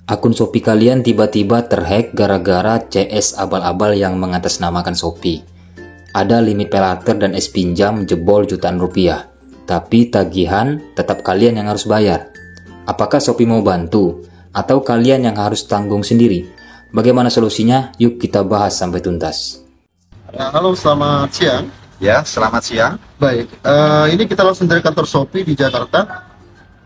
Akun Shopee kalian tiba-tiba terhack gara-gara CS abal-abal yang mengatasnamakan Shopee. Ada limit paylater dan es pinjam jebol jutaan rupiah, tapi tagihan tetap kalian yang harus bayar. Apakah Shopee mau bantu, atau kalian yang harus tanggung sendiri? Bagaimana solusinya? Yuk kita bahas sampai tuntas. Halo, selamat siang. Ya, selamat siang. Baik, ini kita langsung dari kantor Shopee di Jakarta.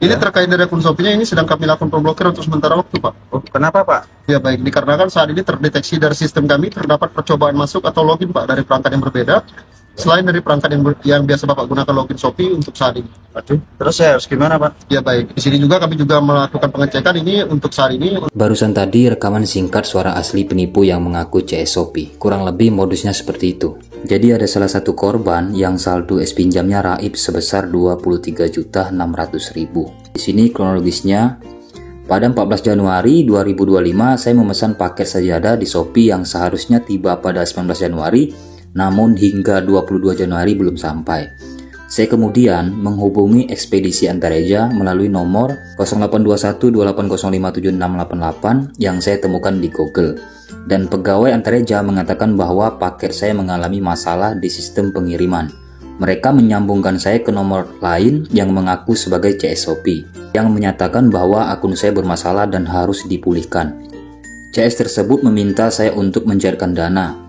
Ini terkait dari akun Shopee-nya, ini sedang kami lakukan pemblokiran untuk sementara waktu, Pak. Oh, kenapa, Pak? Ya baik, dikarenakan saat ini terdeteksi dari sistem kami terdapat percobaan masuk atau login, Pak, dari perangkat yang berbeda. Selain dari perangkat yang biasa Bapak gunakan login Shopee untuk saat ini. Aduh, terus saya harus gimana, Pak? Ya baik, di sini juga kami juga melakukan pengecekan ini untuk saat ini. Barusan tadi rekaman singkat suara asli penipu yang mengaku CS Shopee. Kurang lebih modusnya seperti itu. Jadi ada salah satu korban yang saldo es pinjamnya raib sebesar 23.600.000. Di sini kronologisnya, pada 14 Januari 2025 saya memesan paket sajadah di Shopee yang seharusnya tiba pada 19 Januari, namun hingga 22 Januari belum sampai. Saya kemudian menghubungi ekspedisi Antareja melalui nomor 082128057688 yang saya temukan di Google. Dan pegawai Antareja mengatakan bahwa paket saya mengalami masalah di sistem pengiriman. Mereka menyambungkan saya ke nomor lain yang mengaku sebagai CS Shopee, yang menyatakan bahwa akun saya bermasalah dan harus dipulihkan. CS tersebut meminta saya untuk mencairkan dana.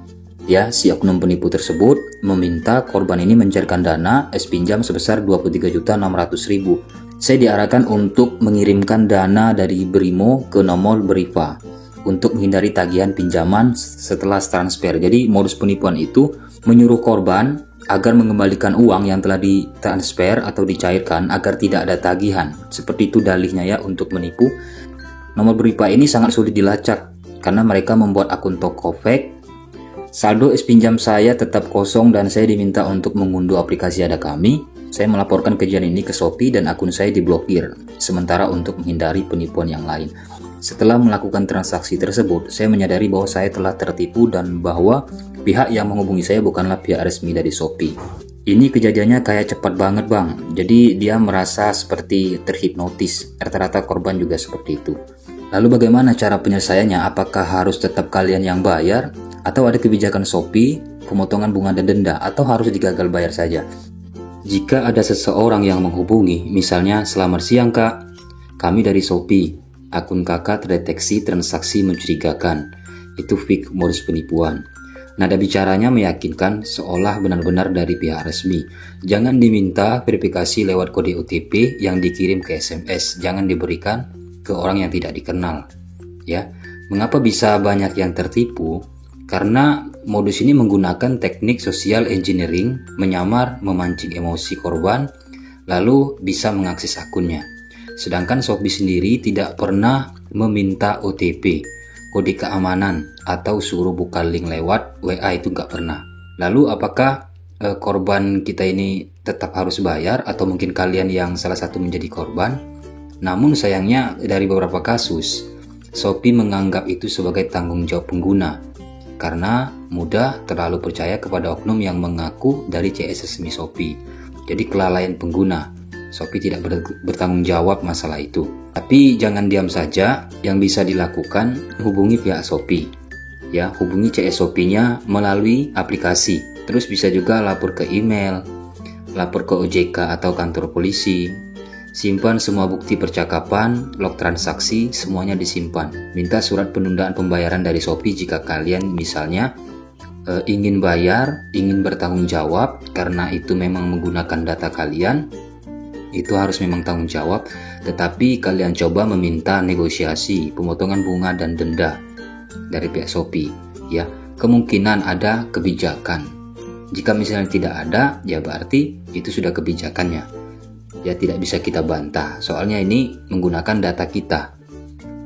Ya, si oknum penipu tersebut meminta korban ini mencairkan dana es pinjam sebesar 23.600.000. Saya diarahkan untuk mengirimkan dana dari Brimo ke nomor Beriva untuk menghindari tagihan pinjaman setelah transfer. Jadi modus penipuan itu menyuruh korban agar mengembalikan uang yang telah ditransfer atau dicairkan agar tidak ada tagihan. Seperti itu dalihnya ya untuk menipu. Nomor Beriva ini sangat sulit dilacak karena mereka membuat akun toko fake. Saldo es pinjam saya tetap kosong dan saya diminta untuk mengunduh aplikasi Ada Kami. Saya melaporkan kejadian ini ke Shopee dan akun saya diblokir. Sementara untuk menghindari penipuan yang lain. Setelah melakukan transaksi tersebut, saya menyadari bahwa saya telah tertipu dan bahwa pihak yang menghubungi saya bukanlah pihak resmi dari Shopee. Ini kejadiannya kayak cepat banget, Bang. Jadi dia merasa seperti terhipnotis. Rata-rata korban juga seperti itu. Lalu bagaimana cara penyelesaiannya? Apakah harus tetap kalian yang bayar? Atau ada kebijakan Shopee, pemotongan bunga dan denda? Atau harus digagal bayar saja? Jika ada seseorang yang menghubungi, misalnya, "Selamat siang Kak, kami dari Shopee. Akun kakak terdeteksi transaksi mencurigakan." Itu fake modus penipuan. Nada bicaranya meyakinkan seolah benar-benar dari pihak resmi. Jangan diminta verifikasi lewat kode OTP yang dikirim ke SMS. Jangan diberikan ke orang yang tidak dikenal. Ya, mengapa bisa banyak yang tertipu? Karena modus ini menggunakan teknik social engineering, menyamar, memancing emosi korban, lalu bisa mengakses akunnya. Sedangkan Shopee sendiri tidak pernah meminta OTP, kode keamanan, atau suruh buka link lewat WA, itu nggak pernah. Lalu apakah korban kita ini tetap harus bayar atau mungkin kalian yang salah satu menjadi korban? Namun sayangnya dari beberapa kasus, Shopee menganggap itu sebagai tanggung jawab pengguna karena mudah terlalu percaya kepada oknum yang mengaku dari CS resmi Shopee. Jadi kelalaian pengguna. Shopee tidak bertanggung jawab masalah itu. Tapi jangan diam saja, yang bisa dilakukan hubungi pihak Shopee. Ya, hubungi CS Shopee-nya melalui aplikasi. Terus bisa juga lapor ke email, lapor ke OJK atau kantor polisi. Simpan semua bukti percakapan, log transaksi, semuanya disimpan. Minta surat penundaan pembayaran dari Shopee jika kalian misalnya ingin bayar, ingin bertanggung jawab karena itu memang menggunakan data kalian. Itu harus memang tanggung jawab, tetapi kalian coba meminta negosiasi, pemotongan bunga dan denda dari pihak Shopee. Ya, kemungkinan ada kebijakan. Jika misalnya tidak ada, ya berarti itu sudah kebijakannya. Ya tidak bisa kita bantah, soalnya ini menggunakan data kita.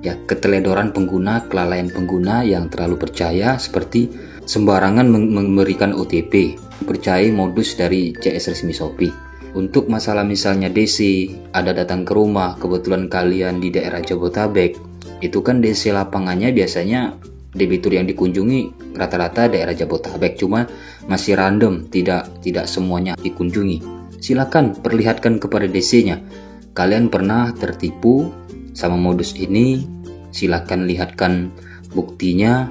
Ya, keteledoran pengguna, kelalaian pengguna yang terlalu percaya seperti sembarangan memberikan OTP, percaya modus dari CS resmi Shopee. Untuk masalah misalnya DC, ada datang ke rumah, kebetulan kalian di daerah Jabodetabek, itu kan DC lapangannya biasanya debitur yang dikunjungi rata-rata daerah Jabodetabek, cuma masih random, tidak semuanya dikunjungi. Silakan perlihatkan kepada DC-nya. Kalian pernah tertipu sama modus ini Silahkan lihatkan buktinya,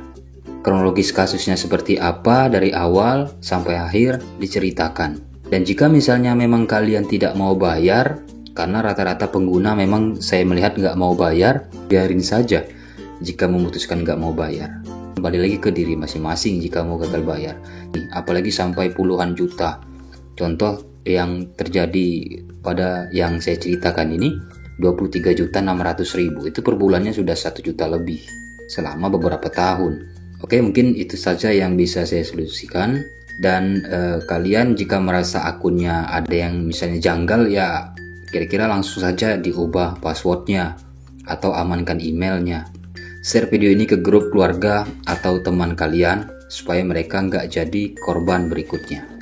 kronologis kasusnya seperti apa dari awal sampai akhir diceritakan. Dan jika misalnya memang kalian tidak mau bayar, karena rata-rata pengguna memang saya melihat nggak mau bayar, biarin saja jika memutuskan nggak mau bayar. Kembali lagi ke diri masing-masing jika mau gagal bayar. Apalagi sampai puluhan juta. Contoh yang terjadi pada yang saya ceritakan ini, 23.600.000 itu per bulannya sudah 1 juta lebih selama beberapa tahun. Oke, mungkin itu saja yang bisa saya solusikan. Dan kalian jika merasa akunnya ada yang misalnya janggal, ya kira-kira langsung saja diubah passwordnya atau amankan emailnya. Share video ini ke grup keluarga atau teman kalian supaya mereka nggak jadi korban berikutnya.